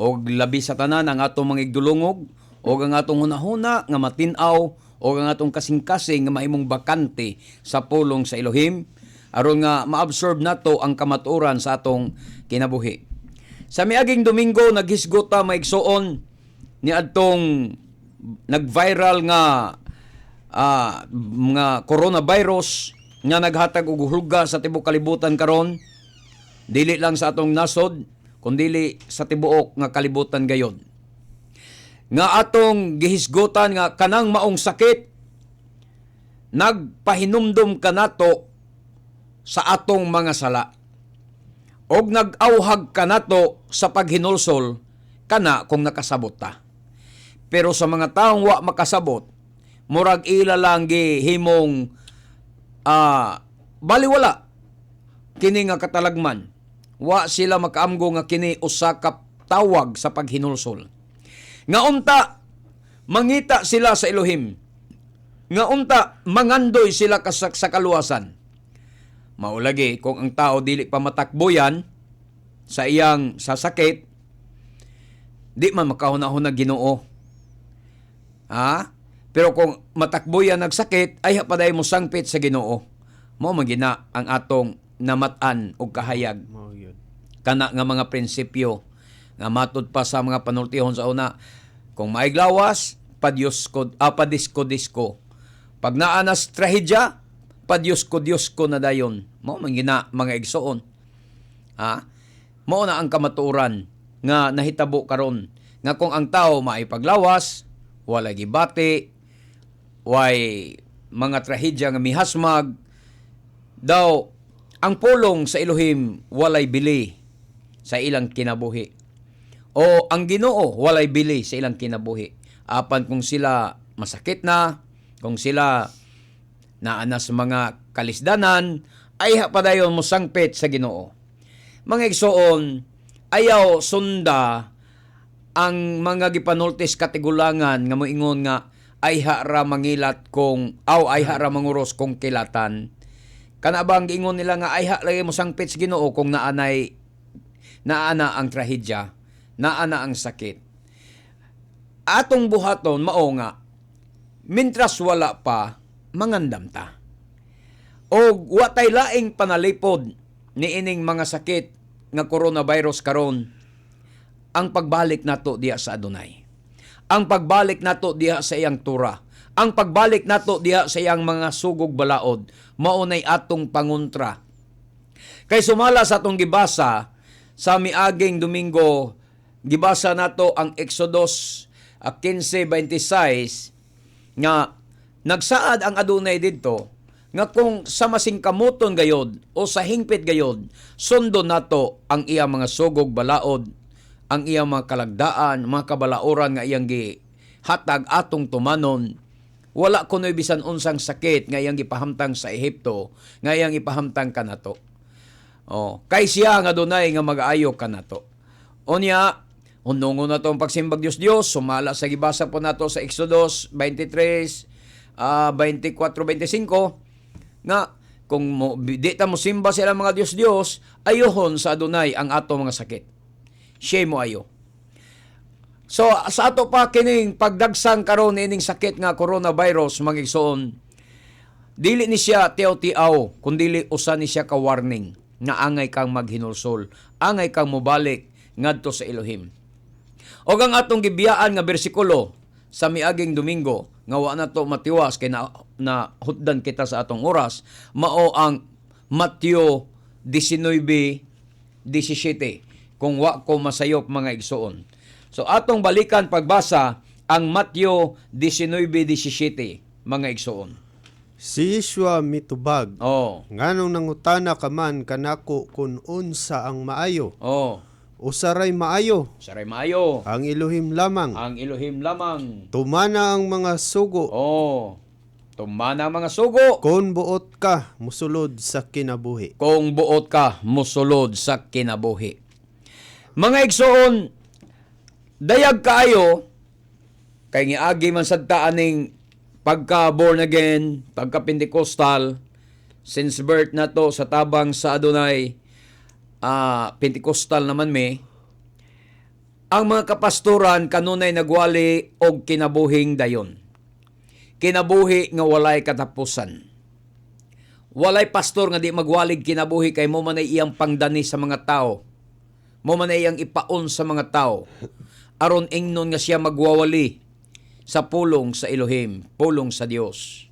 o labi sa tanan ang atong mga igdulungog o ang atong hunahuna nga matinaw o ang atong kasing-kasing nga mahimong bakante sa pulong sa Elohim aron nga maabsorb nato ang kamatuoran sa atong kinabuhi. Sa miaging Domingo naghisgot ta maigsuon ni adtong nag-viral nga mga coronavirus nga naghatag og hulga sa tibuok kalibutan karon, dili lang sa atong nasod kundi sa tibuok nga kalibutan gayod. Nga atong gihisgutan nga kanang maong sakit nagpahinumdum kanato sa atong mga sala og nag-awhag kanato sa paghinulsol kana kung nakasabot ta. Pero sa mga taong wa makasabot, murag ila lang gihimong baliwala kini nga katalagman. Wa sila makaamgo nga kini usa ka tawag sa paghinulsol. Nga unta mangita sila sa Elohim. Nga unta mangandoy sila sa kaluwasan. Maulagi kung ang tao dili pa matakboyan sa iyang sasakit, di man makahuna-huna Ginoo. Pero kung matakboyan nagsakit, ay hapaday mo sangpit sa Ginoo. Mo magina ang atong namatan o kahayag. Kana nga mga prinsipyo nga matud pa sa mga panultihon sa una. Kung maiglawas, padisko-disko. Pag naanas trahedya, Diyos ko na dayon. Mo mangina mga igsoon. Mao na ang kamatuoran nga nahitabo karon nga kung ang tao maipaglawas, wala gibati, way mga trahedya nga mihasmag, daw ang pulong sa Elohim walay bili sa ilang kinabuhi. O ang Ginoo walay bili sa ilang kinabuhi. Apan kung sila masakit na, kung sila naanas mga kalisdanan, ay hapadayon mo sangpit sa Ginoo. Mga igsoon, ayaw sunda ang mga gipanultis katigulangan nga moingon nga ay hara mangilat kung ay hara manguros kung kilatan. Kana bang giingon nila nga ay lagi mo sangpit sa Ginoo kung naana ang trahedya, naana ang sakit. Atong buhaton mao nga mintras wala pa mangandam ta. O watay laing panalipod ni ining mga sakit nga coronavirus karon, ang pagbalik nato diha sa Adonai. Ang pagbalik nato diha sa iyang Tura. Ang pagbalik nato diha sa iyang mga sugog balaod, maunay atong pangontra. Kay sumala sa atong gibasa sa miaging Domingo, gibasa nato ang Exodus 15:26 nga nagsaad ang Adonai didto nga kung sa masingkamuton gayod o sa hingpit gayod, sundo nato ang iyang mga sugog balaod, ang iyang mga kalagdaan, mga kabalauran nga iyang gihatag atong tumanon. Wala kunoy bisan unsang sakit nga iyang gipahamtang sa Ehipto, nga iyang ipahamtang kanato. Kay siya nga Adonai nga mag-aayo kanato. Unya, unungo na to ang pagsimbag Diyos, sumala sa gibasa po nato sa Exodus 23, 24-25, nga kung di ta mo simba sila mga Diyos, ayohon sa Adonai ang ato mga sakit. Siya mo ayo. So sa ato pa kining pagdagsang karon ining sakit nga coronavirus, mga igsoon, dili ni siya tiaw-tiaw, kundi usa ni siya ka warning nga angay kang maghinulsol, angay kang mobalik ngadto sa Elohim. O ang atong gibiyaan nga bersikulo sa miaging Domingo, nga wa na to matiwas kay na hutdan kita sa atong oras, mao ang Mateo 19:17, kung wa ko masayop mga igsoon. So atong balikan pagbasa ang Mateo 19:17, mga igsoon. Si Yeshua mitubag, nganong nangutana ka man kanako kung unsa ang maayo. Usaray maayo. Usaray maayo. Ang Elohim lamang. Ang Elohim lamang. Tumana ang mga sugo. Tumana ang mga sugo. Kung buot ka, musulod sa kinabuhi. Kung buot ka, musulod sa kinabuhi. Mga igsoon, dayag kaayo, kay ngiagi man sadta aning pagka born again, pagka Pentecostal, since birth na to sa tabang sa Adonai, Pentecostal naman Ang mga kapastoran kanunay nagwali og kinabuhing dayon. Kinabuhi nga walay katapusan. Walay pastor nga di magwalig kinabuhi kay mo man ay iyang pangdani sa mga tao. Mo man ay iyang ipaon sa mga tao. Aron ingnon nga siya magwawali sa pulong sa Elohim, pulong sa Dios.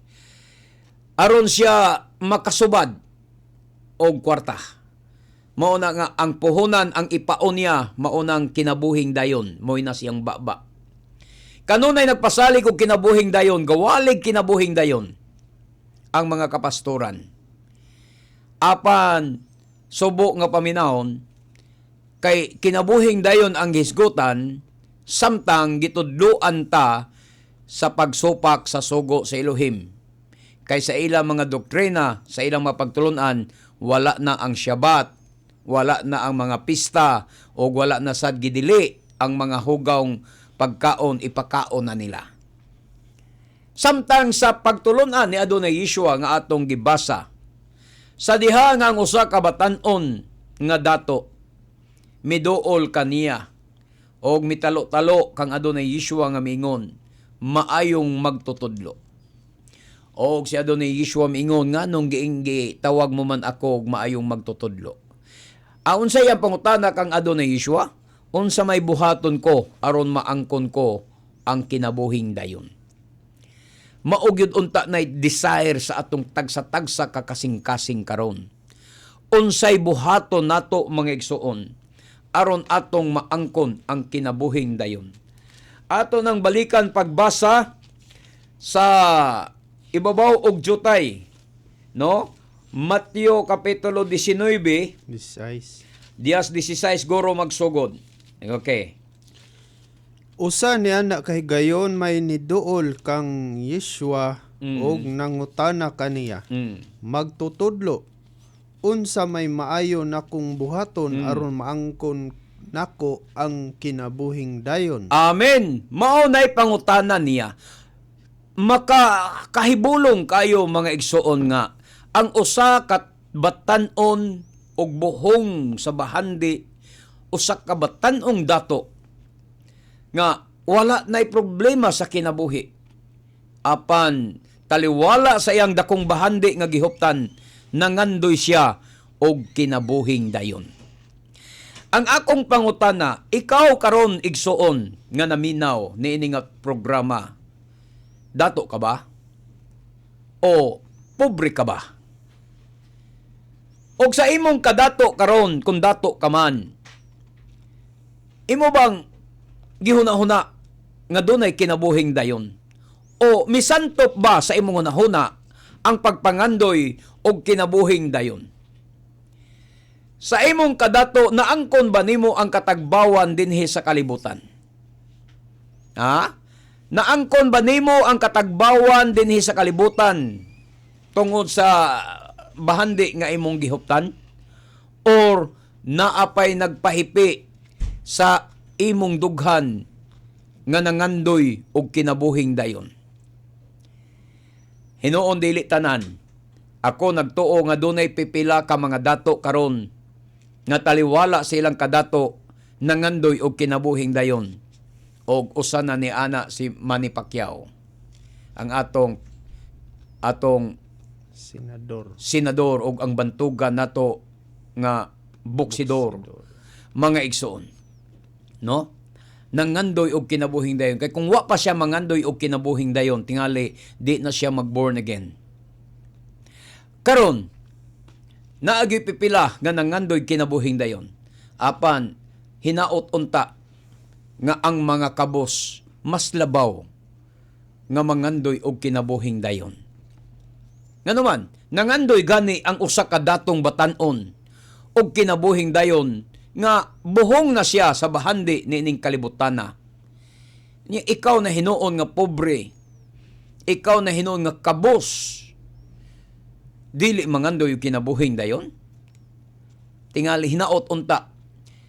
Aron siya makasubad og kwarta. Mauna nga ang puhunan ang ipaon niya maunang kinabuhing dayon, mo'y na siyang baba. Kanunay nagpasalig og kinabuhing dayon, gawalig kinabuhing dayon ang mga kapastoran. Apan subo nga paminahon kay kinabuhing dayon ang hisgutan samtang gitudloan ta sa pagsupak sa sugo sa Elohim. Kay sa ilang mga doktrina, sa ilang mga pagtulunan, wala na ang Shabbat, wala na ang mga pista, o wala na sad gidili ang mga hugawng pagkaon, ipakaon na nila. Samtang sa pagtulunan ni Adonai Yeshua nga atong gibasa, sa diha nga ang usa ka batan-on nga dato, miduol kaniya, o mitalo-talo kang Adonai Yeshua nga mingon, maayong magtutudlo. O si Adonai Yeshua mingon nga nung giinggi tawag mo man ako maayong magtutudlo. Unsa yang pangutana kang Adonai Yeshua? Unsa may buhaton ko aron maangkon ko ang kinabuhing dayon. Maugyod unta na desire sa atong tagsa-tagsa kakasing-kasing karon. Unsay buhaton nato mga igsuon aron atong maangkon ang kinabuhing dayon. Ato nang balikan pagbasa sa ibabaw og jutay, no? Mateo kapitulo 19, 16 goro magsugod. Okay. Usa ni anak kay gayon may niduol kang Yeshua og nangutana kaniya. Magtutudlo unsa may maayo nakong buhaton aron maangkon nako ang kinabuhing dayon. Amen. Mao nay pangutana niya. Makahibulong kayo mga igsuon nga ang usa ka batan-on og buhong sa bahandi, usa ka batan-ong dato nga wala nay problema sa kinabuhi. Apan taliwala sa iyang dakong bahandi nga gihuptan, nangandoy siya og kinabuhing dayon. Ang akong pangutana, ikaw karon igsuon nga naminaw niini nga programa, dato ka ba? O pobre ka ba? Og sa imong kadato karon, kung dato ka man, imo bang gihuna-huna nga dunay kinabuhing dayon? O misantop ba sa imong hunahuna ang pagpangandoy og kinabuhing dayon? Sa imong kadato, naangkon ba nimo ang katagbawan dinhi sa kalibutan? Ha? Naangkon ba nimo ang katagbawan dinhi sa kalibutan tungod sa bahandi nga imong gihuptan? Or naapay nagpahipi sa imong dughan nga nangandoy og kinabuhing dayon? Hinuon dili tanan. Ako nagtuo nga dunay pipila ka mga dato karon nga taliwala sa ilang kadato nangandoy og kinabuhing dayon. Og usa na ni ana si Manny Pacquiao, ang atong senador og ang bantugan nato nga boksidor. Mga igsoon, no? Nangandoy og kinabuhing dayon. Kay kung wa pa siya mangandoy og kinabuhing dayon, tingali di na siya mag-born again. Karon, naagi pipila nga nangandoy kinabuhing dayon. Apan hinaot unta nga ang mga kabos mas labaw nga mangandoy og kinabuhing dayon. Nganuman, nangandoy gani ang usa ka datong batan-on og kinabuhing dayon nga buhong na siya sa bahandi niining kalibutana. Ikaw na hinuon nga pobre, ikaw na hinuon nga kabos, dili mangandoy og kinabuhing dayon? Tingali hinaot unta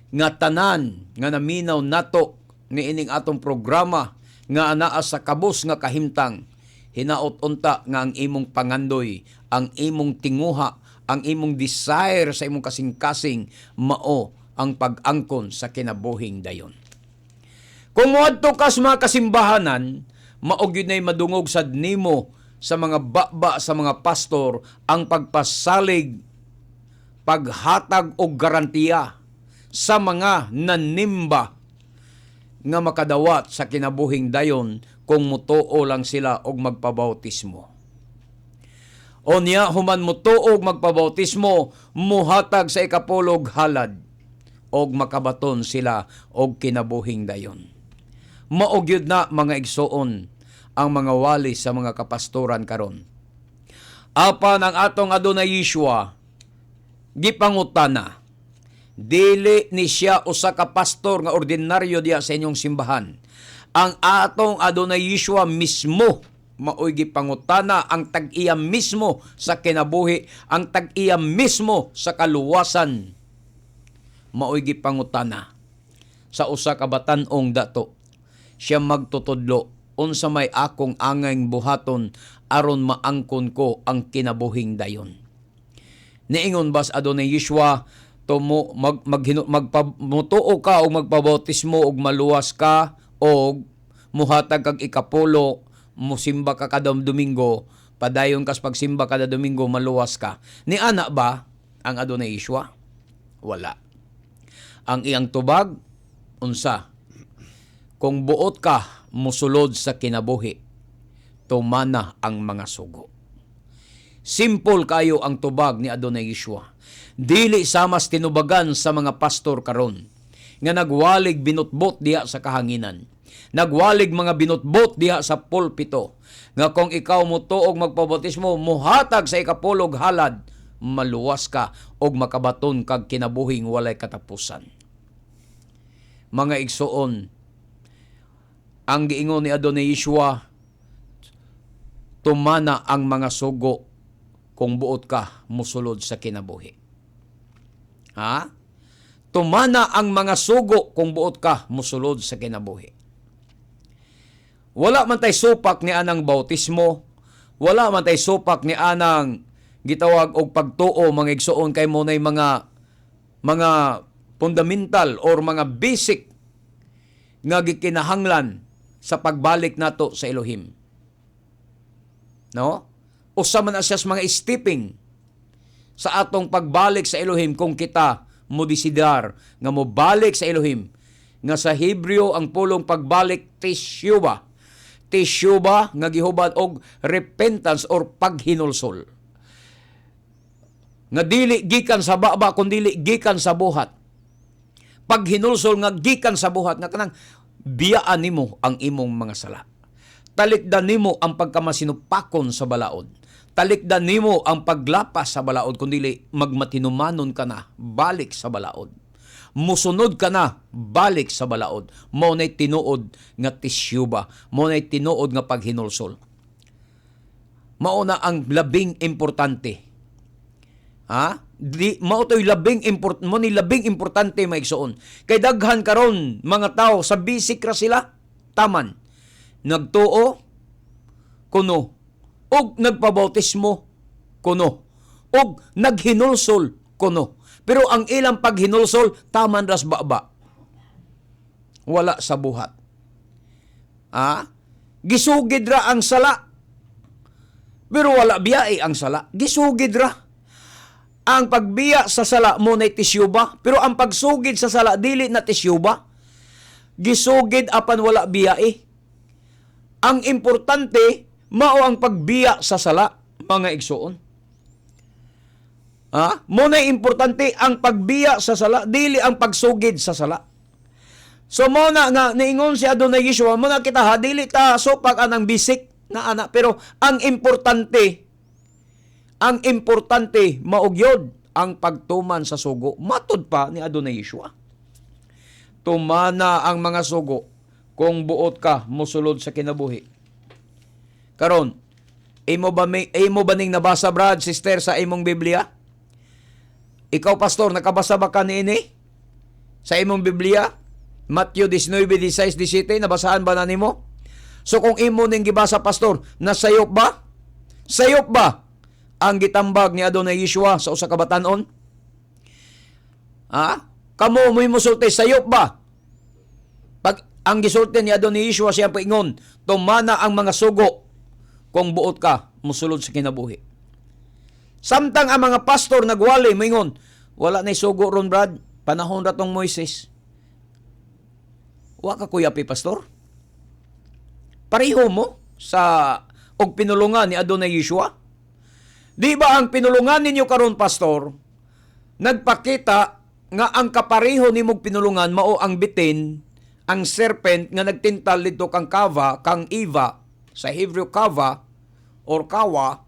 nga tanan nga naminaw nato niining atong programa nga anaa sa kabos nga kahimtang, hinaot unta nga ang imong pangandoy, ang imong tinguha, ang imong desire sa imong kasing-kasing mao ang pag-angkon sa kinabuhing dayon. Kung moadto ka sa mga kasimbahanan, maog yun ay madungog sad nimo sa mga baba sa mga pastor ang pagpasalig, paghatag og garantiya sa mga nanimba nga makadawat sa kinabuhing dayon kung mutuo lang sila og magpabautismo. O niya, human mutuo og magpabautismo, muhatag sa ikapulog halad og makabaton sila og kinabuhing dayon. Maog yun na mga igsoon ang mga wali sa mga kapastoran karon. Apan ang atong Adonai Yeshua gipangutana, dili ni siya usa ka pastor nga ordinaryo diya sa inyong simbahan. Ang atong Adonai Yeshua mismo maoy gipangutana, ang tag-iya mismo sa kinabuhi, ang tag-iya mismo sa kaluwasan. Maoy gipangutana sa usa ka batan-ong dato. Siya magtutudlo unsa may akong angayng buhaton aron maangkon ko ang kinabuhing dayon. Niingon bas Adonai Yeshua, magmutuo ka o magpabautismo og maluwas ka o muhatag kag ikapulo, musimba ka kada Domingo, padayon kas pagsimba kada Domingo, maluwas ka. Ni ana ba ang Adonai Yeshua? Wala. Ang iyang tubag, unsa? Kung buot ka, musulod sa kinabuhi, tumana ang mga sugo. Simple kayo ang tubag ni Adonai Yeshua. Dili samas tinubagan sa mga pastor karon nga nagwalig binutbot diha sa kahanginan. Nagwalig mga binutbot diha sa pulpito nga kung ikaw mutuog magpabautismo, muhatag sa ikapulog halad, maluwas ka og makabaton kag kinabuhing walay katapusan. Mga igsoon, ang giingon ni Adonai Yeshua, tumana ang mga sugo kung buot ka musulod sa kinabuhi. Ha? Tumana ang mga sugo kung buot ka musulod sa kinabuhi. Wala man tay supak ni anang bautismo, wala man tay supak ni anang gitawag og pagtuo, mga igsoon, kay mo nay mga fundamental or mga basic nga gikinahanglan sa pagbalik nato sa Elohim. No? Usa man asya sa mga stepping sa atong pagbalik sa Elohim kung kita mo desidar nga mo balik sa Elohim, nga sa Hebreo ang pulong pagbalik teshuba. Teshuba nga gihubad og repentance or paghinulsol. Nga dili gikan sa baba kundi dili gikan sa buhat. Paghinulsol nga gikan sa buhat, nga kanang biyaan nimo ang imong mga sala. Talikdan nimo ang pagkamasinupakon sa balaod. Talikdan nimo ang paglapas sa balaod, kundi magmatinumanon ka na balik sa balaod. Musunod ka na balik sa balaod. Mao nay tinuod nga tisyuba, mao nay tinuod nga paghinulsol. Mao na ang labing importante. Ha? Mao toy labing importante maigsoon. Kay daghan karon mga tao sa basic ra sila, taman. Nagtuo kuno og nagpabautismo kuno og naghinulsol kuno. Pero ang ilang paghinulsol taman ras baba. Wala sa buhat. Gisugid ra ang sala. Pero wala biyai ang sala. Gisugid ra. Ang pagbiya sa sala mo na tisyuba, pero ang pagsugid sa sala dili na tisyuba. Gisugid apan wala biyai. Ang importante mao ang pagbiya sa sala, mga igsoon. Mo na importante ang pagbiya sa sala, dili ang pagsugid sa sala. So mo na nga niingon si Adonai Yeshua, mo na kita dili ta sopak anang bisik na ana, pero ang importante maugyod ang pagtuman sa sugo. Matod pa ni Adonai Yeshua. Tumana ang mga sugo kung buot ka musulod sa kinabuhi. Karon, imo ba ning nabasa, brad, sister, sa imong Biblia? Ikaw, pastor, nakabasa ba ka niini sa imong Biblia? Matthew 19:16, 17, nabasahan ba na nimo? So kung imo ning gibasa, pastor, nasayop ba? Sayop ba ang gitambag ni Adonai Yeshua sa usa ka batan-on? Kamo mo'y musulti, sayop ba? Pag Ang gisulti ni Adonai Yeshua siya paingon, tumana ang mga sugo kung buot ka musulod sa kinabuhi. Samtang ang mga pastor nagwali moingon, wala na sugo ron brad, panahon ra tong Moises. Wa ka kuyapi pastor? Pareho mo sa og pinulungan ni Adonai Yeshua? Di ba ang pinulungan ninyo karon pastor, nagpakita nga ang kapareho nimong pinulungan mao ang bitin, ang serpent nga nagtintal dito kang Kava, kang Eva, sa Hebrew Kava or Kawa,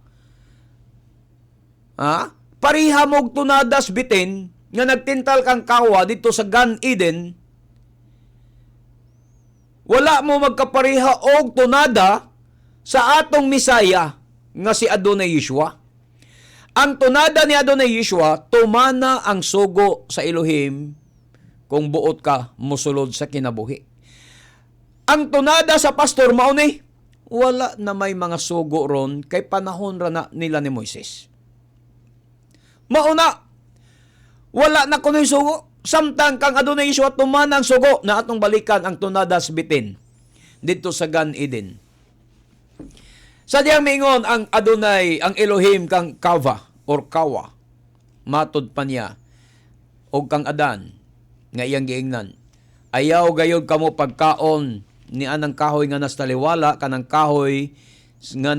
pariha mog tunadas bitin nga nagtintal kang Kawa dito sa Gan Eden, wala mo magkapariha og tunada sa atong Misaya nga si Adonai Yeshua. Ang tunada ni Adonai Yeshua, tumana ang sugo sa Elohim kung buot ka musulod sa kinabuhi. Ang tunada sa pastor mauni, wala na may mga sugo ron kay panahon ra na nila ni Moises. Mauna, wala na kuno'y sugo. Samtang kang Adonai Yeshua tumana ang sugo na atong balikan ang tunada sa bitin dito sa Gan Eden. Sa diyang mingon ang Adonai, ang Elohim kang Kava or Kawa, matod pa niya, o kang Adan, nga iyang giingnan, ayaw gayod kamo pagkaon ni anang kahoy nga nastaliwala, kanang kahoy nga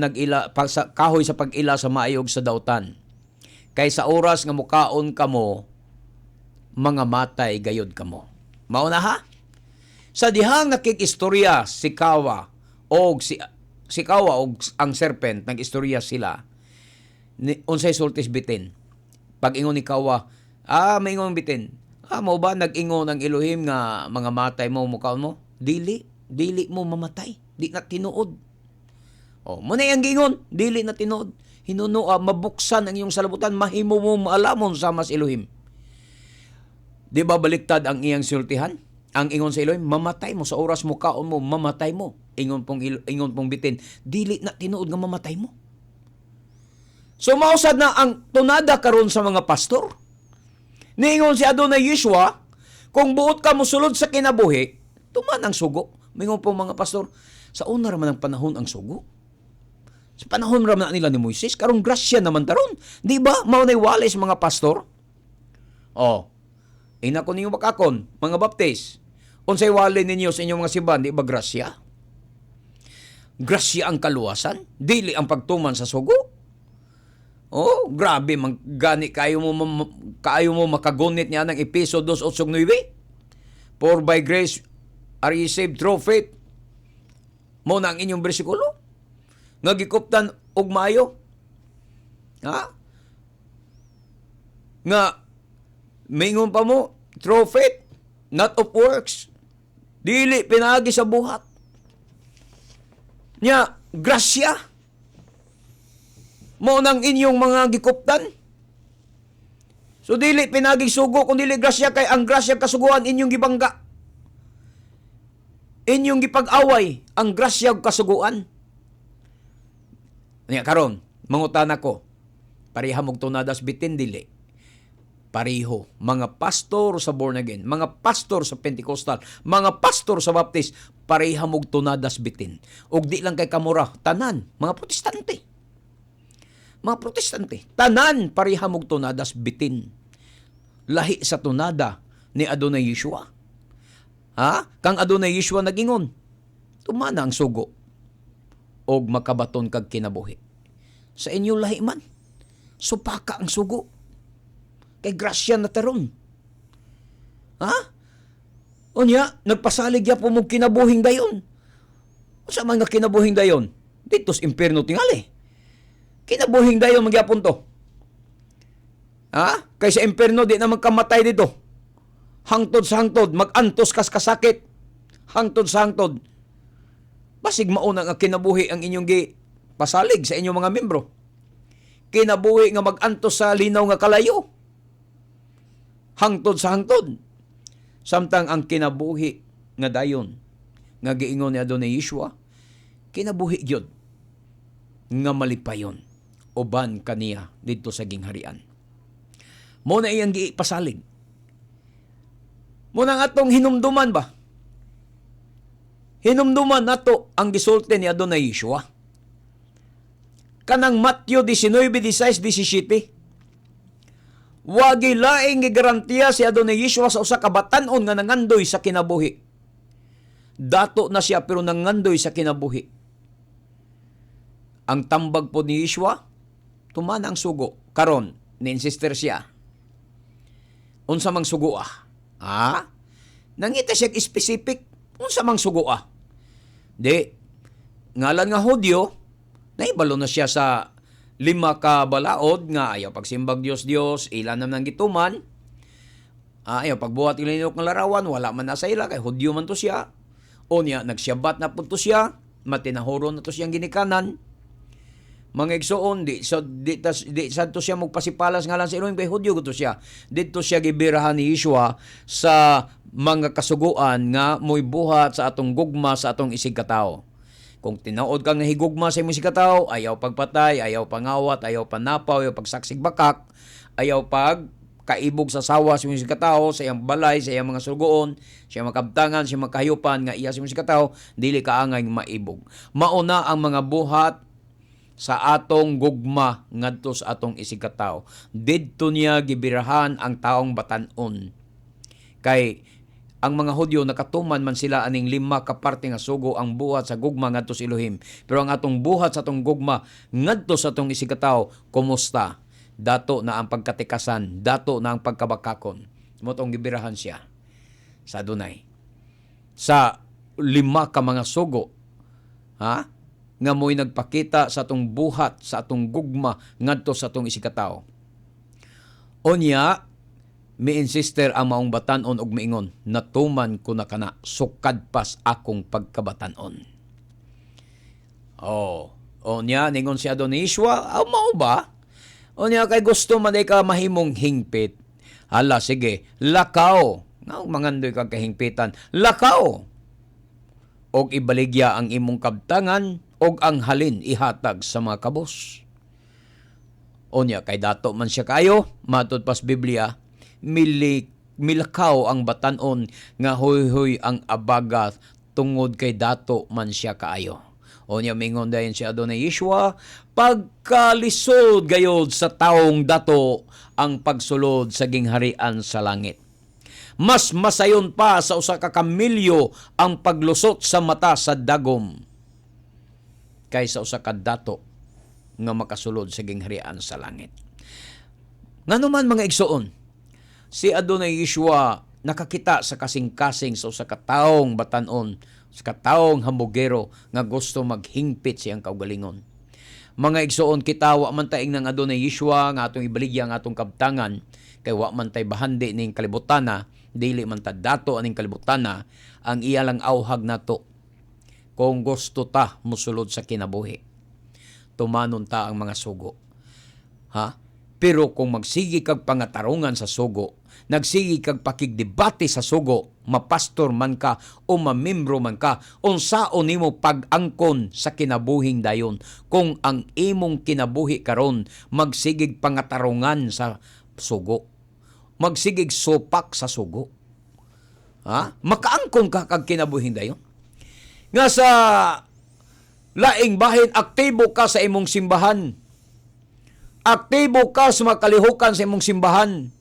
kahoy sa pag-ila sa maayog sa dautan. Kay sa oras nga mukaon kamo, mga matay gayod kamo. Mauna ha? Sa dihang nakikistorya si Kawa o si Kawa o ang serpent, nag-istorya sila, unsay sultis bitin. Pag ingon ni Kawa, maingon bitin, mo ba nag-ingon ang Elohim nga mga matay mo mukaon mo? Dili mo mamatay. Di na tinuod. Muna yung gingon, dili na tinuod. Hinuno, mabuksan ang iyong salabutan, mahimo mo maalamon sa mas Elohim. Di ba baliktad ang iyang sultihan? Ang ingon sa Elohim, mamatay mo sa oras mo kaon mo, mamatay mo. Ingon pong bitin, dili na tinuod nga mamatay mo. So mausad na ang tunada karon sa mga pastor. Niingon si Adonai Yeshua, kung buot ka musulod sa kinabuhi, tuman ang sugo. Mingon pong mga pastor, sa una raman ang panahon ang sugo. Sa panahon raman nila ni Moises, karong grasya naman taron. Di ba? Maunay walis mga pastor. Ina ko ninyo makakon, mga baptist. Unsay wali ninyo sa inyong mga simbahan, di ba grasya? Grasya ang kaluwasan, dili ang pagtuman sa sugo. Grabe, gani kayo mo makagunit niya ng episode 2:8-9. For by grace are ye saved through faith. Mo na ang inyong bersikulo. Nga gikuptan og maayo. Nga mingon pa mo, through faith, not of works. Dili pinagi sa buhat. Nya, grasya. Mo nang inyong mga gikuptan. So dili pinagi sugo, kung dili grasya, kay ang grasya kasuguan inyong gibangga. Inyong gipag-away ang grasya kasuguan. Nya karon, mangutan ako. Pareha mog tunadas bitin dili. Pareho, mga pastor sa born again, mga pastor sa Pentecostal, mga pastor sa Baptist, pareha mog tunadas bitin. Og di lang kay kamura, tanan, mga protestante. Mga protestante, tanan pareha mog tunadas bitin. Lahi sa tunada ni Adonai Yeshua. Kang Adonai Yeshua nagingon, tumana ang sugo og makabaton kag kinabuhi. Sa inyo lahi man, supaka ang sugo. Kay grasya na taron. Unya, nagpasalig ya po mong kinabuhing dayon. Sa mga kinabuhing dayon, dito sa impierno tingali. Kinabuhing dayon magyapon to. Kay sa impierno, di na magkamatay dito. Hangtod sa hangtod, mag-antos kas kasakit. Hangtod sa hangtod. Basig mauna nga kinabuhi ang inyong pasalig sa inyong mga membro. Kinabuhi nga mag-antos sa linaw nga kalayo. Hangtod sa hangtod. Samtang ang kinabuhi nga dayon, nga giingon ni Adonai Yeshua, kinabuhi gyud nga malipayon, uban kaniya dito sa gingharian. Mo na iyang gipasalig. Mo nang atong hinumduman ba? hinumduman nato ang gisulti ni Adonai Yeshua. Kanang Matthew 19:16-17. Wagi laing gigarantiya si Adonai Yeshua sa usa ka batan-on nga nangandoy sa kinabuhi. Dato na siya pero nangandoy sa kinabuhi. Ang tambag po ni Yeshua, tumana ang sugo. Karon, ni-insister siya. Unsa mang sugo ah? Ha? Nangita siya specific. Unsa mang sugo ah? Di, ngalan nga Hudyo, naibalo na siya sa 5 ka balaod nga ayaw pagsimbag Diyos, ilan naman ng gituman. Ayaw pagbuhat ilinok ng larawan, wala man na sa ila, kay Hudyo man to siya. O niya, nagsiyabat na po to siya, matinahoron na to siyang ginikanan. Mga igsoon, di sad to siya magpasipalas nga lang sa Elohim, kay Hudyo to siya. Dito siya gibirahan ni Yeshua sa mga kasuguan nga mo'y buhat sa atong gugma sa atong isig katao. Kung tinaod kang nahigugma sa imong isig katao, ayaw pagpatay, ayaw pangawat, ayaw panapaw, ayaw pagsaksig bakak, ayaw kaibog sa sawa sa imong isig katao, sa iyang balay, sa iyang mga sugoon, sa iyang makabtangan, sa iyang makahayupan, nga iya sa imong isig katao, dili kaangay maibog. Mauna ang mga buhat sa atong gugma ngadto sa atong isig katao. Didto niya gibirahan ang taong batan-on. Kay ang mga Hudyo nakatuman man sila aning 5 ka parte nga sugo ang buhat sa gugma ngadto sa Elohim. Pero ang atong buhat sa atong gugma ngadto sa atong isig katao, kumusta? Dato na ang pagkatikasan, dato na ang pagkabakakon. Motong gibirahan siya sa Adonai. Sa 5 ka mga sugo, ha? Nga mo'y nagpakita sa atong buhat, sa atong gugma ngadto sa atong isig katao. Onya, mi-insister ang maong batan-on og miingon, natuman ko na kana, sukad pas akong pagkabatan-on. Onya, ningon si Adonai Yeshua, mao ba? Onya, kay gusto man ay ka mahimong hingpit. Hala, sige, lakaw. Nga, mangandoy kang kahingpitan. Lakaw. Og ibaligya ang imong kabtangan, og ang halin ihatag sa mga kabos. Onya, kay dato man siya kayo, matod pas Biblia, milakaw ang batan-on nga huy ang abaga tungod kay dato man siya kaayo. Onya, mingon dayon si Adonai Yeshua, pagkalisod gayod sa taong dato ang pagsulod sa gingharian sa langit. Mas masayon pa sa usa ka kamilyo ang paglusot sa mata sa dagom kaysa usa ka dato nga makasulod sa gingharian sa langit. Nganuman mga igsoon, si Adonai Yeshua nakakita sa kasing-kasing sa usa ka taong batan-on, sa kataong hambugero nga gusto maghingpit siyang kaugalingon. Mga igsoon, kita wa man taing ng Adonai Yeshua nga atong ibaligya nga atong kabtangan, kay wa man tay bahandi ning kalibutana, dili man ta dato aning kalibutana, ang iya lang awhag nato. Kung gusto ta musulod sa kinabuhi, tumanon ta ang mga sugo. Ha? Pero kung magsigi kag pangatarungan sa sugo, nagsigi kag pakigdebate sa sugo, mapastor man ka o mamembro man ka, unsaon nimo pag-angkon sa kinabuhing dayon kung ang imong kinabuhi karon magsigig pangatarungan sa sugo, magsigig sopak sa sugo. Ha? Makaangkon ka kag kinabuhing dayon? Nga sa laing bahin, aktibo ka sa imong simbahan. Aktibo ka sa makalihukan sa imong simbahan.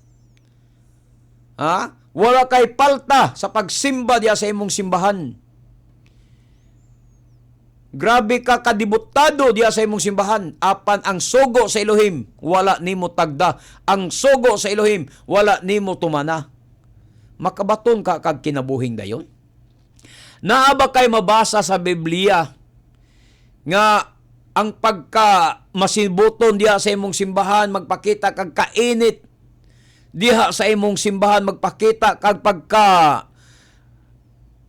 Ha? Wala kay palta sa pagsimba diya sa imong simbahan. Grabe ka kadibutado diya sa imong simbahan. Apan ang sugo sa Elohim, wala nimo tagda. Ang sugo sa Elohim, wala nimo tumana. Makabaton ka kag kinabuhing dayon? Naaba kay mabasa sa Biblia nga ang pagka masibuton diha sa imong simbahan, magpakita kag kainit diha sa imong simbahan, magpakita kag pagka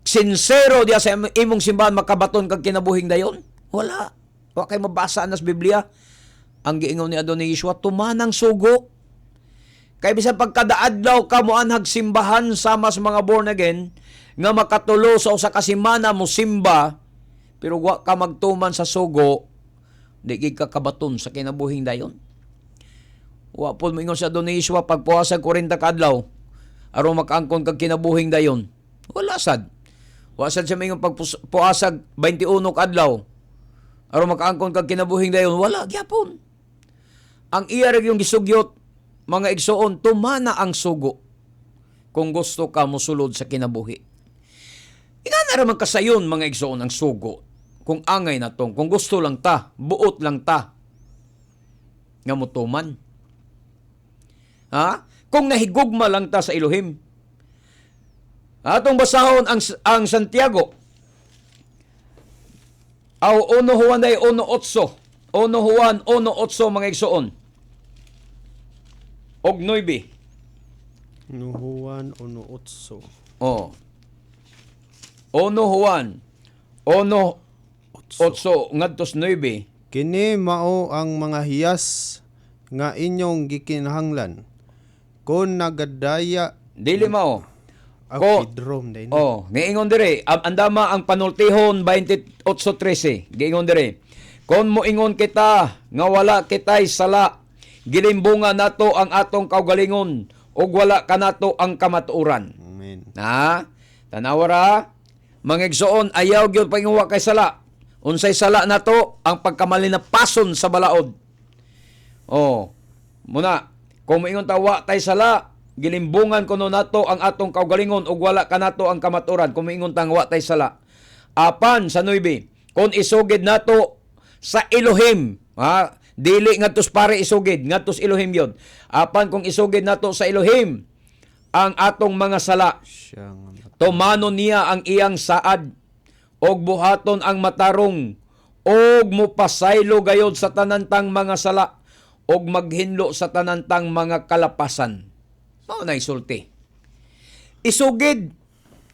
sincero diha sa imong simbahan, makabaton kag kinabuhing dayon? Wala. Wa kay mabasa na sa Biblia. Ang giingon ni Adonai Yeshua, tumanang sugo. Kay bisan pagkadaadlaw ka mo anhag simbahan sama sa mga born again, nga makatulo sa usa ka semana mo simba, pero wa ka magtuman sa sugo, di ka kabaton sa kinabuhing dayon. Wa po moingon sa Adonai Yeshua, pagpuasag 40 ka adlaw, aron makaangkon kag kinabuhing dayon. Wala sad. Wa sad siya mayong pagpuasag 21 kadlaw. Aron makaangkon kag kinabuhing dayon, wala gyapon. Ang iya ra yung gisugyot, mga igsoon, tumana ang sugo kung gusto ka mosulod sa kinabuhi. Ina na raman kasayon, mga igsoon, ang sugo. Kung angay na tong, kung gusto lang ta, buot lang ta, nga mutuman. Ha? Kung nahigugma lang ta sa Elohim. Atong basahon ang Santiago. Aw 1 Juan day 1:8. 1 Juan 1:8 mga igsoon. Og 9. Juan 1:8. Oh. 1 Juan 1:8 ngadtos 9. Kini mao ang mga hiyas nga inyong gikinahanglan. Kung nagadaya Dili mao. ako Pedrom din. Oh, giingon dire, andama ang panultihon 28:13. Giingon dire. Kon moingon kita nga wala kitay sala, gilimbunga nato ang atong kaugalingon ug wala kanato ang kamatuoran. Amen. Ha? Tanawara, mga igsoon, ayaw gyud panguwa kay sala. Unsay sala nato ang pagkamali na pason sa balaod. Oh, muna, kung moingon ta wa tay sala, gilimbungan kuno nato ang atong kaugalingon ug wala kanato ang kamaturan kung moingon ta wa tay sala. Apan sa 9, kung isugid nato sa Elohim, ha? Dili ngadtos pare isugid, ngadtos Elohim yon. Apan kung isugid nato sa Elohim ang atong mga sala, tumano niya ang iyang saad og buhaton ang matarong og mupasaylo gayod sa tanantang mga sala og maghinlo sa tanantang mga kalapasan. Mao na isulti. Isugid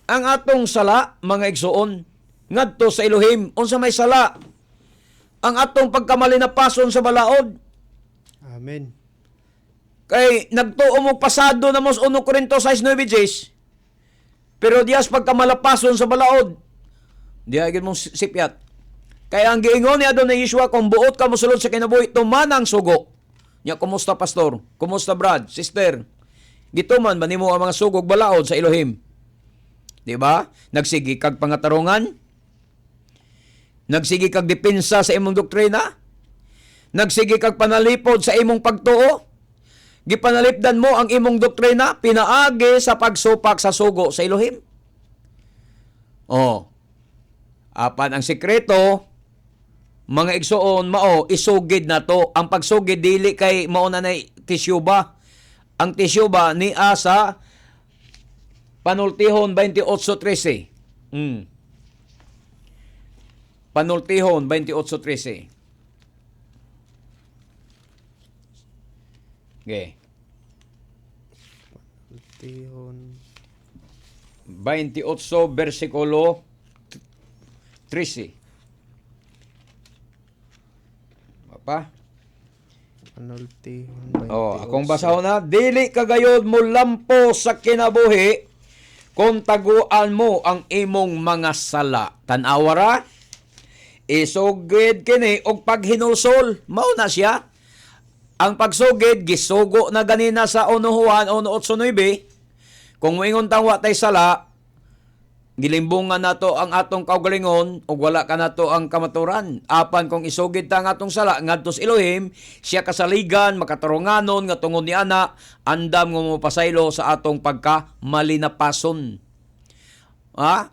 ang atong sala, mga igsoon, ngadto sa Elohim. Unsa may sala? Ang atong pagkamali na pason sa balaod. Amen. Kay nagtuo mo pasado na mos 1 Corinto 6:9. Pero diyas pagkamalapason sa balaod. Diya gid mong sipyat. Kaya ang giingon ni Adonai Yeshua, kung buot ka mosulod sa kinabuhi, tumanang sugo. Nya, kumusta pastor? Kumusta brad? Sister? Gituman ba nimo ang mga sugog balaod sa Elohim? Di ba? Nagsigi kag pangatarungan? Nagsigi kag depensa sa imong doktrina? Nagsigi kag panalipod sa imong pagtuo? Gipanalipdan mo ang imong doktrina pinaagi sa pagsupak sa sugo sa Elohim? Oh. Apan ang sekreto, mga igsoon, mao isugid na to. Ang pagsugid dili kay mao na tisyuba. Ang tisyuba ni sa Panultihon 28:13. Panultihon 28:13. Okay. Panultihon 28 versikulo 13. Apa? Panultihon 28. Akong basahon na, dili kagayod mo lampo sa kinabuhi kung taguan mo ang imong mga sala. Tanawara, isugid kini og paghinulsol. Mao na siya. Ang pagsugid gisugo na ganina sa 1 Juan 1:8-9. Kung moingon tang wa tay sala, gilimbungan nato ang atong kaugalingon ug wala ka nato ang kamaturan. Apan kung isugid ta ang atong sala ngadto sa Elohim, siya kasaligan, makatarunganon nga tungod ni ana, andam nga mopasaylo sa atong pagkamalinapason. Ha?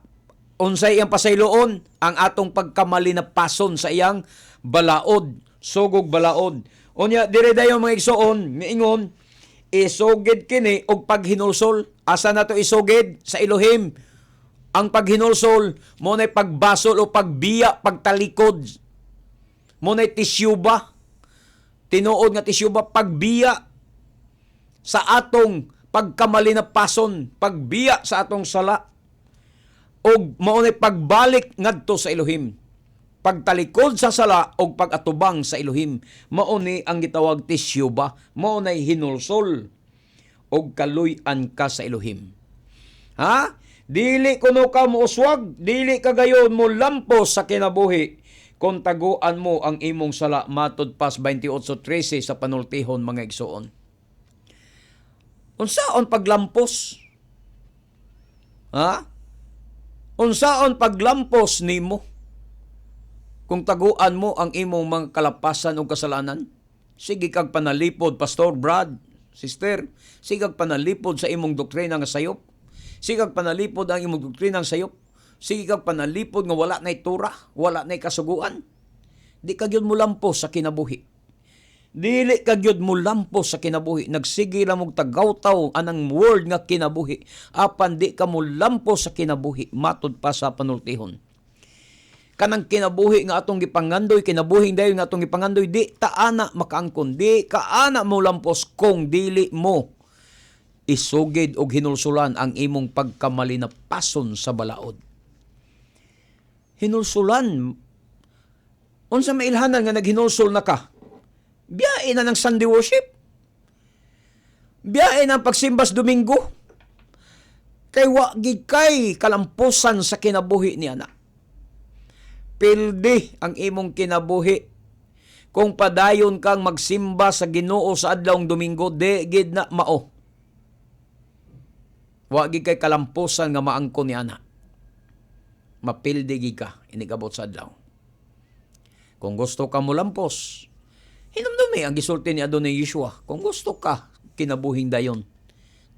Unsay iyang pasayloon? Ang atong pagkamalinapason sa iyang balaod, sugog balaod. Unya dire dayon mga igsoon, miingon, isugid kini og paghinulsol. Asa nato isugid? Sa Elohim. Ang paghinulsol, mo na'y pagbasol o pagbiya, pagtalikod. Mo na'y tisyuba. Tinuod nga tisyuba, pagbiya sa atong pagkamalinapason, pagbiya sa atong sala. O mo na'y pagbalik ngadto sa Elohim. Pagtalikod sa sala o pagatubang sa Elohim. Mao ni ang gitawag tisyuba. Mao na'y hinulsol o kaluy-an ka sa Elohim. Ha? Dili kuno ka mouswag, dili ka gayon mo lampos sa kinabuhi kung taguan mo ang imong sala, matud pas 28:13 sa panultihon, mga igsoon. Unsaon paglampos? Ha? Unsaon paglampos nimo kung taguan mo ang imong mga kalapasan o kasalanan? Sige kag panalipod, Pastor Brad, Sister. Sige kag panalipod sa imong doktrina nga sayop. Sige kag panalipod ang imong doktrina nga sayop. Sige kag panalipod nga wala na'y tura, wala na'y kasuguan. Di kag yun mo lampos sa kinabuhi. Dili kag yun mo lampos sa kinabuhi. Nagsige lang mong tagawtaw anang word nga kinabuhi. Apan di ka mo lampos sa kinabuhi. Matod pa sa panultihon. Kanang kinabuhi nga atong gipangandoy, kinabuhing dayon nga atong gipangandoy, di taana makaangkon, di kaana mo lampos kung dili mo isugid og hinulsulan ang imong pagkamali na pason sa balaod. Hinulsulan, unsa mailhanan nga naghinulsol na ka? Biyae na ng Sunday worship. Biyae na pagsimbas Domingo. Kay wa gid kay kalampusan sa kinabuhi ni ana. Pildi ang imong kinabuhi. Kung padayon kang magsimba sa Ginoo sa adlawng Domingo, di gid na mao. Wa gid kay kalampusan nga maangkon ni ana. Mapildi gid ka inigabot sa adlaw. Kung gusto ka mo lampos, hinumdumi ang gisulti ni Adonai Yeshua. Kung gusto ka kinabuhing dayon,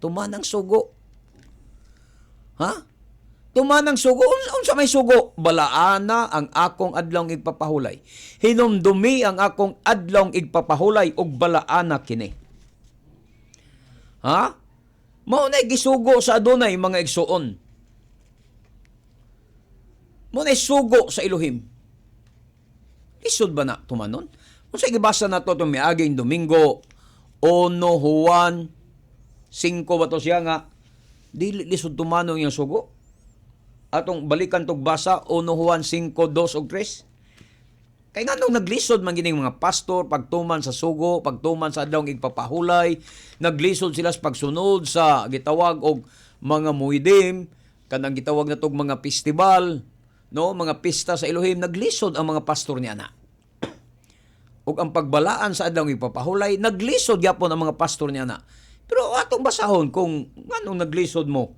tumanang sugo. Ha? Tumanang sugo. Unsa may sugo? Balaana ang akong adlawng igpapahulay. Hinumdumi ang akong adlawng igpapahulay og balaana kini. Ha? Mao na gisugo sa Adonai mga igsuon. Mao na sugo sa Elohim. Lisod ba na tumanon? Unsa gibasa nato itong miaging Domingo 1 Juan 5 ba to siya nga dili lisod tumanon yung sugo? Atong balikan tog basa 1 Juan 5, 2 ug 3. Kay nganong naglisod man gining mga pastor pagtuman sa sugo, pagtuman sa adlawng igpapahulay, naglisod sila sa pagsunod sa gitawag og mga muidim, kanang gitawag na tog mga festival, no, mga pista sa Elohim, naglisod ang mga pastor ni ana. Ug ang pagbalaan sa adlawng igpapahulay, naglisod gyapon ang mga pastor ni ana. Pero atong basahon kung nganong naglisod mo.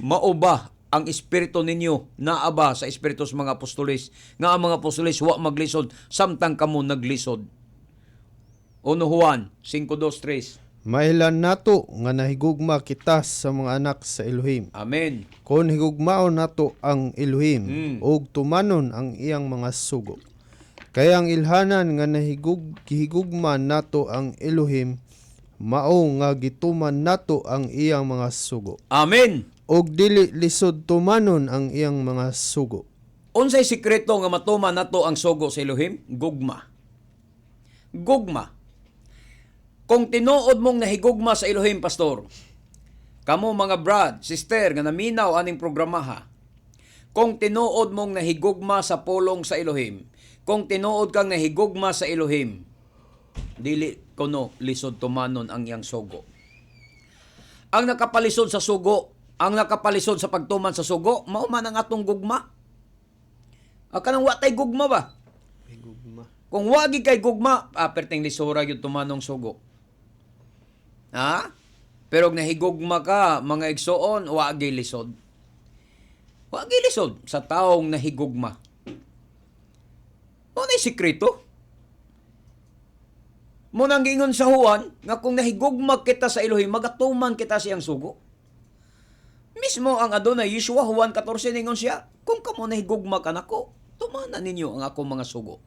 Mao ba ang espiritu ninyo naaba sa espiritu sa mga apostoles nga ang mga apostoles wa maglisod samtang kamo naglisod? 1 Juan 5:2-3. Mailan nato nga nahigugma kita sa mga anak sa Elohim. Amen. Kung higugmaon nato ang Elohim ug tumanon ang iyang mga sugo. Kaya ang ilhanan nga gihigugma nato ang Elohim, mao nga gituman nato ang iyang mga sugo. Amen. Og dili lisod tumanon ang iyang mga sugo. Unsay sikreto nga matuman nato ang sugo sa Elohim? Gugma. Gugma. Kung tinuod mong nahigugma sa Elohim, pastor, kamo mga brad, sister nga naminaw aning programaha, kung tinuod mong nahigugma sa pulong sa Elohim, kung tinuod kang nahigugma sa Elohim, dili kuno lisod tumanon ang iyang sugo. Ang nakapalisod sa sugo, ang nakapalisod sa pagtuman sa sugo, mao man ang atong gugma. Kanang wa tay gugma ba? May gugma. Kung wagi kay gugma, perting lisura yung tumanong sugo. Ha? Pero kung nahigugma ka, mga igsoon, wagi lisod. Wagi lisod sa taong nahigugma. Ano na sikreto? Munang gingon sa Juan, nga kung nahigugma kita sa Elohim, magatuman kita siyang sugo. Mismo ang Adonai Yeshua, Juan 14, ningon siya, kung kamo nahigugma ka nako, tumanan ninyo ang akong mga sugo.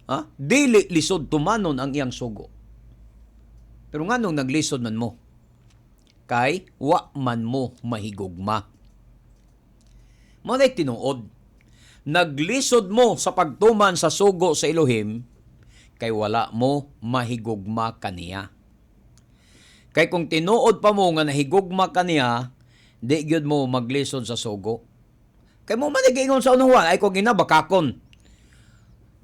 Ha? Dili lisod tumanon ang iyang sugo. Pero nganong naglisod man mo? Kay wa man mo mahigugma. Manay tinuod. Naglisod mo sa pagtuman sa sugo sa Elohim, kay wala mo mahigugma kaniya. Kay kung tinuod pa mo nga nahigugma kaniya, di gyud mo maglisod sa sugo. Kay mo man giingon sa unang Juan, ay kung ginabakakon.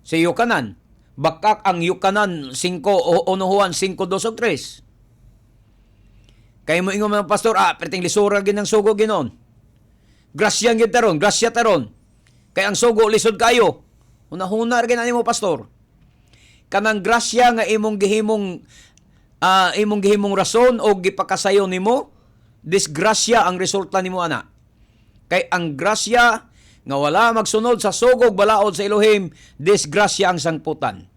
Si Yukanan, bakak ang Yukanan 5 o 1 Juan 5:2-3. Kay mo ingon mga pastor, perting lisura ginang sugo ginon. Grasya gyud taron, grasya taron. Kay ang sugo lisod kayo. Una-huna rin mo pastor. Kanang grasya nga imong gihimong rason o gipakasayo nimo, disgrasya ang resulta nimo ana. Kay ang grasya nga wala magsunod sa sugog balaod sa Elohim, disgrasya ang sangputan.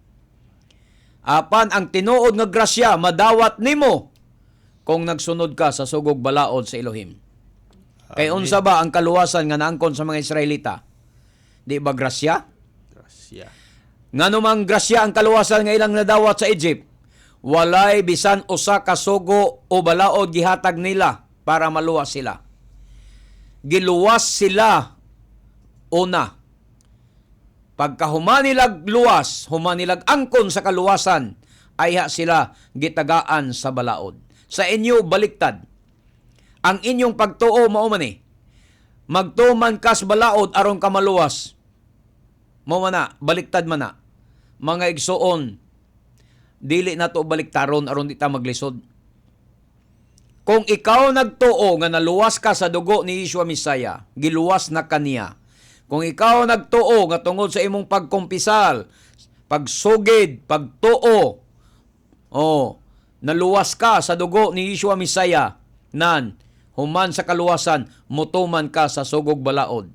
Apan ang tinuod nga grasya madawat nimo kung nagsunod ka sa sugog balaod sa Elohim. Kay unsa ba ang kaluwasan nga naangkon sa mga Israelita? Di ba grasya? Grasya. Nganumang grasya ang kaluwasan nga ilang nadawat sa Egypt, walay bisan usa ka sugo o balaod gihatag nila para maluwas sila. Giluwas sila una. Pagka humanilag luwas, humanilag angkon sa kaluwasan, ayha sila gitagaan sa balaod. Sa inyo baliktad. Ang inyong pagtuo mao man magtuman kas balaod aron ka maluwas. Mao man na, baliktad man na. Mga igsoon, dili na to baliktaron aron di ta maglisod. Kung ikaw nagtuo nga naluwas ka sa dugo ni Yeshua Misaya, giluwas na kaniya. Kung ikaw nagtuo nga tungod sa imong pagkumpisal, pagsugid, pagtuo, naluwas ka sa dugo ni Yeshua Misaya, nan, human sa kaluwasan, mutuman ka sa sugog balaod.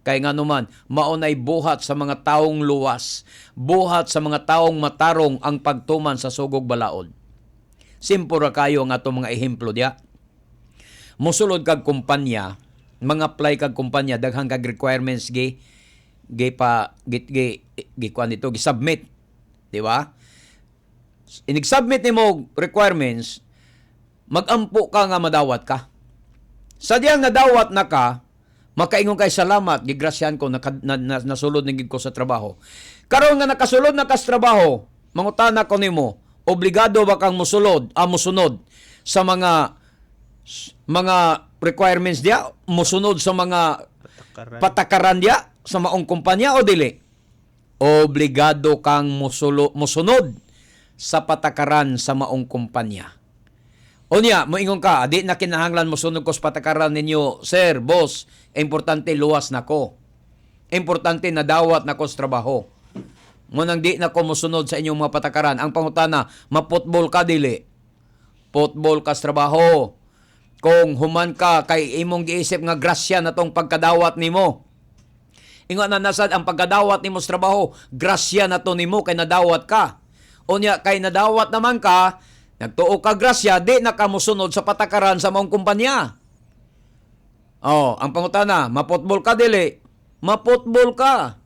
Kay nga naman, maunay buhat sa mga taong luwas, buhat sa mga taong matarong ang pagtuman sa sugog balaod. Simpura kayo nga itong mga ehemplo diya. Musulod kag kumpanya, mga apply kag kumpanya, daghang kag requirements gi-submit. Di ba? Inig-submit nimo requirements, magampo ka nga madawat ka. Sadyang nadawat na ka, makaingon kay salamat, gigrasyan ko, nasulod na gid ko sa trabaho. Karon nga nakasulod na ka sa trabaho, mangutana ko nimo, obligado ba kang musunod sa mga requirements diya, musunod sa mga patakaran diya sa maong kumpanya o dili? Obligado kang musunod sa patakaran sa maong kumpanya. Unya, moingon ka, di na kinahanglan mosunod ko sa patakaran ninyo, sir, boss, importante luwas na ko. Importante na dawat na ko sa trabaho. Munang di na ko mosunod sa inyong mga patakaran. Ang pangutana, maputbol ka dili. Putbol ka sa trabaho. Kung human ka kay imong giisip nga grasya na tong pagkadawat nimo. Ingon na nasad ang pagkadawat nimo sa trabaho, grasya na to nimo kay nadawat ka. Unya kay nadawat naman ka, nagtuo ka grasya, di na ka mosunod sa patakaran sa maong kumpanya. Ang pangutana, maputbol ka dili? Maputbol ka.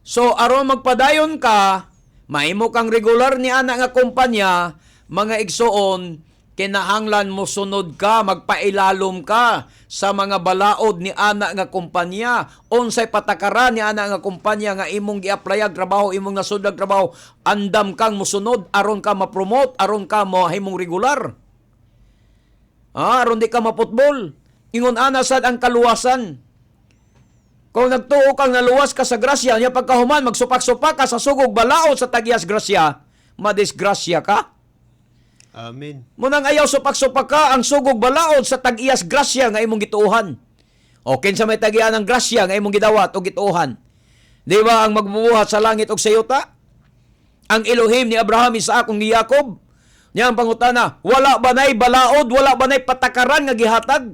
So aron magpadayon ka, mahimo kang regular ni ana nga kumpanya, mga igsoon, kinahanglan mo sunod ka, magpailalom ka sa mga balaod ni ana nga kumpanya. Unsay patakaran ni ana nga kumpanya nga imong gi-applyag trabaho, imong nasudlag trabaho, andam kang musunod aron ka ma-promote, aron ka mahimong regular. Aron di ka maputbol. Ingon ana sad ang kaluwasan. Kung nagtuo kang naluwas ka sa grasya, niya pagkahuman, magsupak-supak ka sa sugog balaod sa tagias grasya, madisgrasya ka. Amen. Munang ayaw supak-supak ka ang sugog balaod sa tag-iyas grasya nga imong gituuhan. O kinsa may tagian ng grasya nga imong gidawat o gituuhan. Di ba ang magbubuhat sa langit og sa yuta? Ang Elohim ni Abraham, Isaac ug ni Jacob. Niya ang pangutana, wala ba nay balaod, wala ba nay patakaran nga gihatag?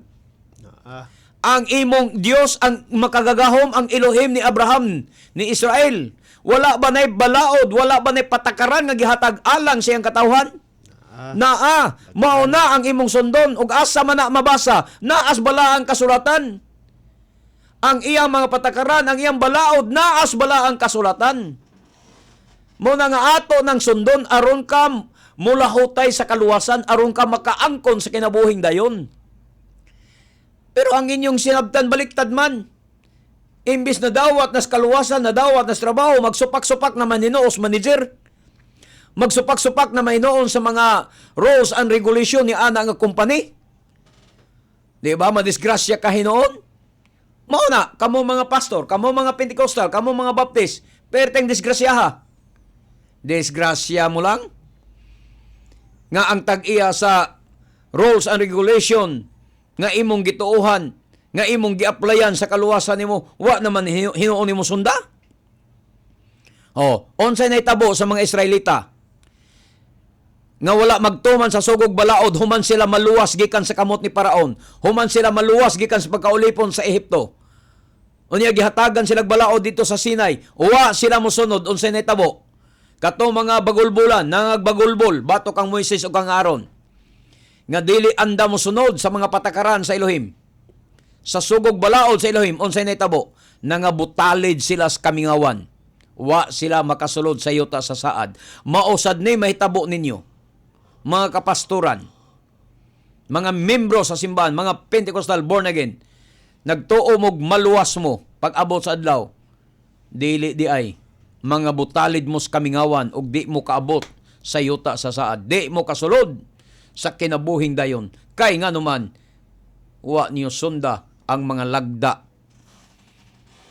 Ang imong Dios ang makagagahom, ang Elohim ni Abraham, ni Israel. Wala ba nay balaod, wala ba nay patakaran nga gihatag alang siyang katawhan? Mao na ang imong sundon ug asa man na mabasa, naas bala ang kasulatan. Ang iyang mga patakaran, ang iyang balaod, naas bala ang kasulatan. Mo na nga ato ng sundon aron ka mulahutay sa kaluwasan, aron ka makaangkon sa kinabuhing dayon. Pero ang inyong sinabtan baliktad man. Imbis na dawat nas kaluwasan, na dawat nas trabaho, magsupak-supak na maninoos manager. Magsupak-supak na mainoon sa mga rules and regulation ni ana nga company. Di ba? Madisgrasya ka hinoon. Mao na, kamo mga pastor, kamo mga Pentecostal, kamo mga Baptist, perteng disgrasya ha. Disgrasya mo lang. Nga ang tag-iya sa rules and regulation nga imong gituuhan, nga imong gi-applyan sa kaluwasan nimo, wa naman hinuon nimo sunda. Unsay nahitabo sa mga Israelita nga wala magtuman sa sugog balaod, human sila maluwas gikan sa kamot ni Paraon, human sila maluwas gikan sa pagkaulipon sa Ehipto. Unya gihatagan sila balaod dito sa Sinai, uwa sila mosunod unsay nahitabo. Kato mga bagulbulan, nangagbagulbol, batok kang Moises ug kang Aaron. Nga dili anda mosunod sa mga patakaran sa Elohim. Sa sugog balaod sa Elohim, unsay nahitabo? Nangabutalid sila sa kamingawan. Wa sila makasulod sa yuta sa saad. Mausad ni mahitabo ninyo, mga kapastoran, mga membro sa simbahan, mga Pentecostal born again, nagtuo mog maluwas mo pag abot sa adlaw. Dili di ay mga butalid mo sa kamingawan ug di mo kaabot sa yuta sa saad. Di mo kasulod sa kinabuhing dayon. Kay nga naman, wa niyo sunda ang mga lagda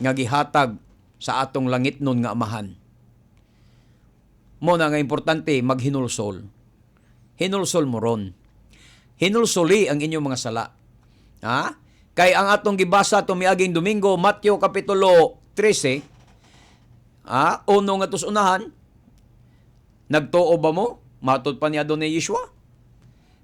nga gihatag sa atong langit nun nga amahan. Mo na nga importante maghinulsol. Hinulsol mo ron. Hinulsoli ang inyong mga sala. Ha? Kay ang atong gibasa tumiaging Domingo, Mateo Kapitulo 13, uno nga tusunahan, nagtuo ba mo? Matod pa ni Adonai Yeshua?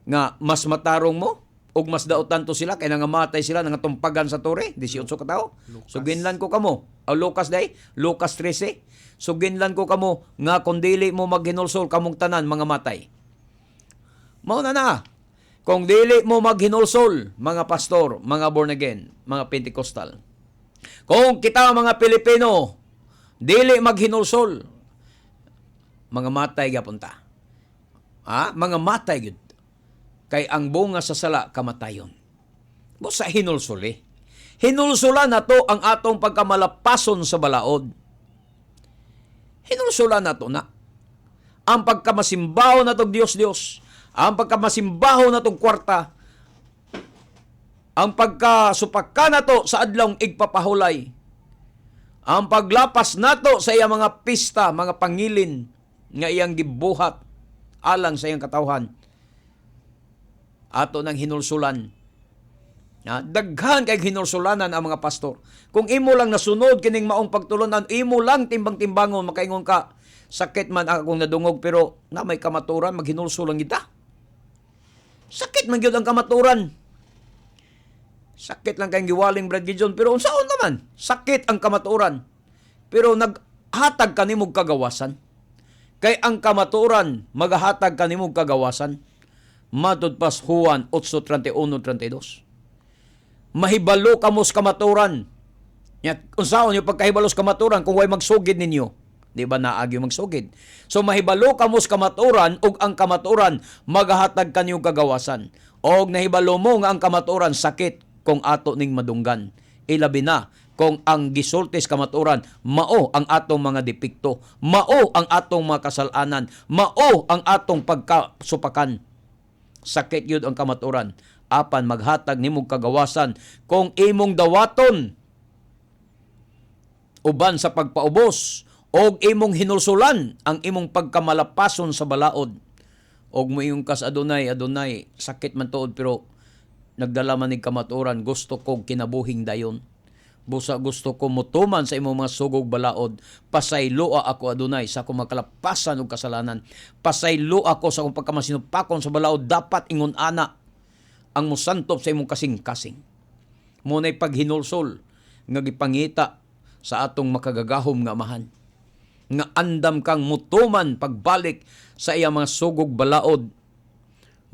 Nga mas matarong mo? ug mas dautan to sila kay nangamatay sila nangatumpagan sa tore 18 ka tawo. So ginlan ko kamo. Lucas day, Lucas 13. So ginlan ko kamo nga kun dili mo maghinulsol kamong tanan mga matay. Mao na. Kung dili mo maghinulsol mga pastor, mga born again, mga Pentecostal. Kung kita mga Pilipino dili maghinulsol, mga matay gapunta. Mga matay gud. Kay ang bunga sa sala kamatayon. Mo sa hinulsuli. Hinulsulan na to ang atong pagkamalapason sa balaod. Hinulsulan na to na. Ang pagkamasimbaho na tong Diyos. Ang pagkamasimbaho na tong kwarta. Ang pagkasupakan na to sa adlong igpapahulay. Ang paglapas na to sa iyang mga pista, mga pangilin nga iyang gibuhat alang sa iyang katawhan. Ato ng hinulsulan. Daghan kay hinulsulanan ang mga pastor. Kung imo lang nasunod kining maong pagtulunan, imo lang timbang-timbangon, makaingon ka, sakit man akong nadungog, pero na may kamaturan, maghinulsulan kita. Sakit man gyud ang kamaturan. Sakit lang kayong giwaling Brad Gideon, pero unsaon naman? Sakit ang kamaturan. Pero naghatag ka nimog kagawasan. Kay ang kamaturan, maghatag ka nimog kagawasan. Matod pas Juan 8:31-32. Mahibalo kamos kamaturan. Unsaon yung pagkahibalos kamaturan kung way magsugid ninyo? Di ba naagyo magsugid? So mahibalo kamos kamaturan ug ang kamaturan maghatag kanyo kagawasan. Og nahibalo mo nga ang kamaturan sakit kung ato ning madunggan. Ilabi na kung ang gisultis kamaturan mao ang atong mga depekto, mao ang atong mga kasalanan, mao ang atong pagkasupakan. Sakit yun ang kamaturan. Apan maghatag nimong kagawasan kung imong dawaton uban sa pagpaubos o imong hinulsulan ang imong pagkamalapason sa balaod. Og moingon kas Adonai, sakit man tuod pero nagdala man ning kamaturan, gusto kong kinabuhing dayon. Busa gusto ko mutuman sa imong mga sugog balaod. Pasayloa ako Adonai sa akong makalapasan ug kasalanan. Pasayloa ako sa akong pagkamasinupakon sa balaod. Dapat ingon ana ang musantop sa imong kasing-kasing. Muna'y paghinulsol nga gipangita sa atong makagagahom nga amahan. Nga andam kang mutuman pagbalik sa iyang mga sugog balaod,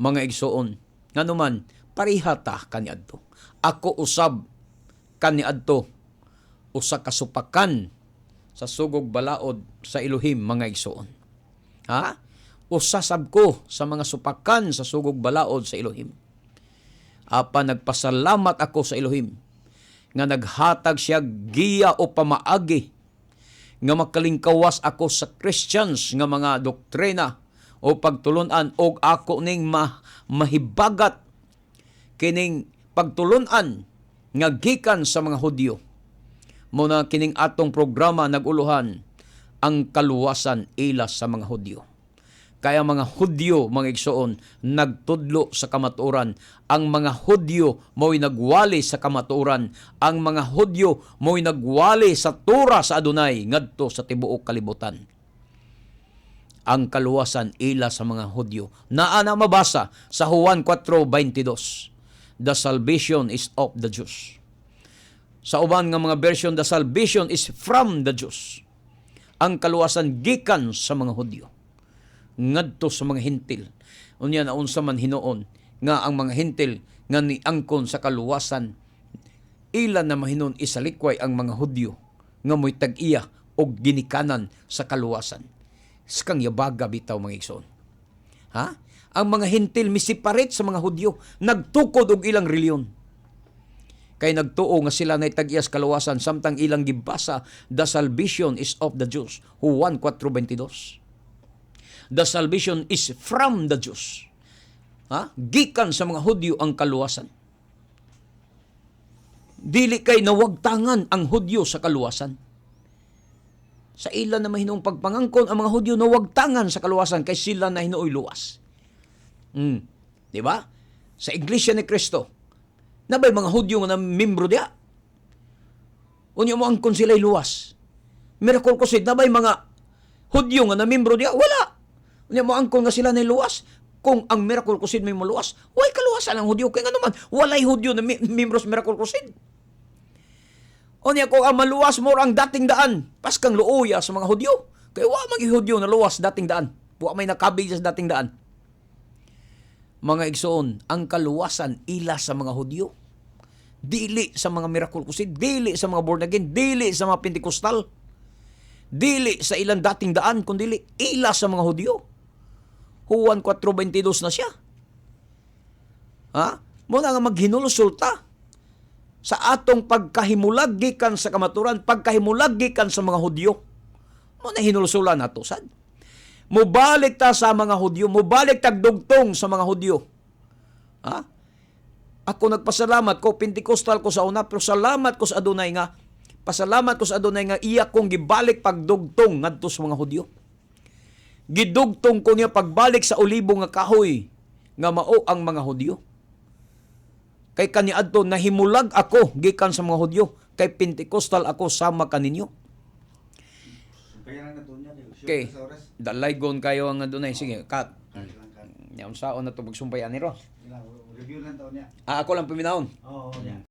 mga igsoon. Nganuman, parihata kaniadto. Ako usab kaniadto usa kasupakan sa sugog balaod sa Elohim, mga igsoon. Usasab ko sa mga supakan sa sugog balaod sa Elohim. Apa nagpasalamat ako sa Elohim nga naghatag siya giya o pamaagi nga makalingkawas ako sa Christians nga mga doktrina o pagtulunan og ako ning mahibagat kining pagtulunan nga gikan sa mga Hudyo. Muna kining atong programa naguluhan ang kaluwasan ilas sa mga Hudyo. Kaya mga Hudyo, mga igsoon, nagtudlo sa kamaturan. Ang mga Hudyo mo'y nagwali sa kamaturan. Ang mga Hudyo mo'y nagwali sa tura sa Adonai ngadto sa tibuok kalibutan. ang kaluwasan ila sa mga Hudyo. Naa na mabasa sa Juan 4:22. The salvation is of the Jews. Sa uban nga mga version, the salvation is from the Jews. Ang kaluwasan gikan sa mga Hudyo ngadto sa mga Hintil. Unya na unsa man hinuon nga ang mga Hintil nga niangkon sa kaluwasan, ila na mahinon isalikway ang mga Hudyo nga mo'y tag-iya og ginikanan sa kaluwasan. Skang yabaga bitaw mga igsoon. Ha? Ang mga Hintil misiparate sa mga Hudyo, nagtukod og ilang reliyon. Kay nagtuo nga sila na tag-iya sa kaluwasan samtang ilang gibasa, the salvation is of the Jews. Juan 4:22. The salvation is from the Jews. Ha? Gikan sa mga Hudyo ang kaluwasan. Dili kay nawagtangan ang Hudyo sa kaluwasan. Sa ila na mahinong pagpangangkon, ang mga Hudyo nawagtangan sa kaluwasan kay sila na hinuoy luwas. Di ba? Sa Iglesia ni Cristo, nabay mga Hudyo nga na membro diya. Unya mo angkon sila'y luwas. Miracle Crusade, nabay mga Hudyo nga na membro diya. Wala. Unya mo angkon nga sila na luwas. Kung ang Miracle Crusade may maluwas, way kaluwasan ang Hudyo. Kaya nga naman, walay Hudyo na membro sa Miracle Crusade. Unya kung ang maluwas mo ang dating daan, paskang luoya sa mga Hudyo. Kaya wa magi Hudyo na luwas dating daan. Wa may nakabig sa dating daan. Mga igsoon, ang kaluwasan ila sa mga Hudyo. Dili sa mga Miracle Crusade, dili sa mga born again, dili sa mga Pentecostal, dili sa ilang dating daan, kundi ila sa mga Hudyo. Juan 4:22 na siya. Ha? Muna nga maghinulusulta sa atong pagkahimulag gikan sa kamaturan, pagkahimulag gikan sa mga Hudyo. Muna hinulusulan nato sad. Mubalik ta sa mga Hudyo, mubalik tagdugtong sa mga Hudyo. Ha? Ako nagpasalamat ko, Pentecostal ko sa una, pero salamat ko sa Adonai nga, pasalamat ko sa Adonai nga iya kong gibalik pagdugtong ngadto sa mga Hudyo. Gidugtong ko niya pagbalik sa olibo nga kahoy nga mao ang mga Hudyo. Kay kaniadto nahimulag ako gikan sa mga Hudyo, kay Pentecostal ako sama kaninyo. Okay, dalaygon kayo ang Adonai. Sige, cut. Yaon saon na to magsumpayan ni Ro. Review lang taon niya. Ako lang paminahon. Oo, yan.